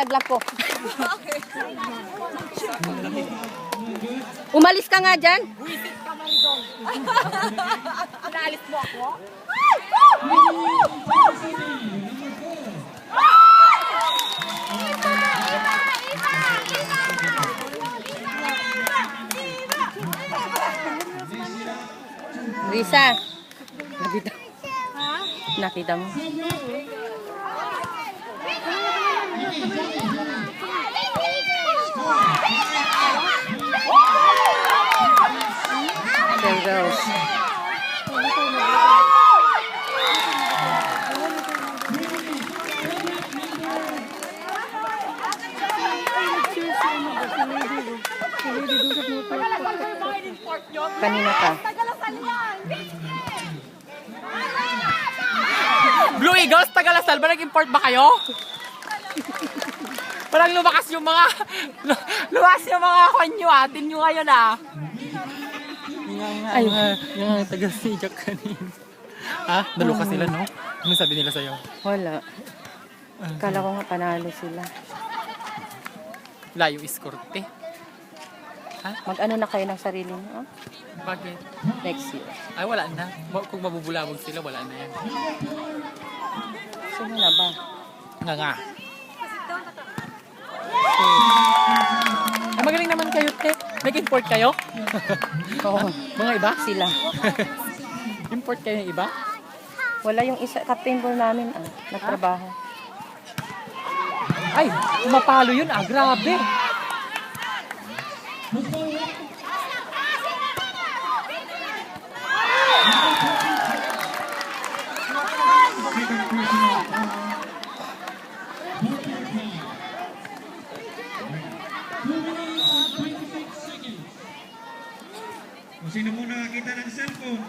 nalaglag ko. Umalis ka nga dyan. Wisit ka, Maridong. Naalis mo ako? Risa. Nakita. Nakita mo. There goes. Kanina ka. Blue Eagles, Tagalasal ba? Nag-import ba kayo? Parang lumakas yung mga kwanyo, atin nyo ngayon Ay, yung taga si Jack kanina. Ha? Naluka sila, no? Ano sabi nila sa'yo? wala. Kala ko nga panalo sila. Layo iskorte. Mag-ano na kayo ng sarili mo? Oh? Bakit? Next year. Ay, wala na. Kung mabubulabog sila, wala na yan. Sino na ba? Nga. Ay, magaling naman kayo, te. Nag-import kayo? Oo. Mga iba? Sila. Import kayo ng iba? Wala yung isa, captain ball namin, nagtrabaho. Ay, umapalo yun, grabe. Kung sino mo nakakita ng cellphone?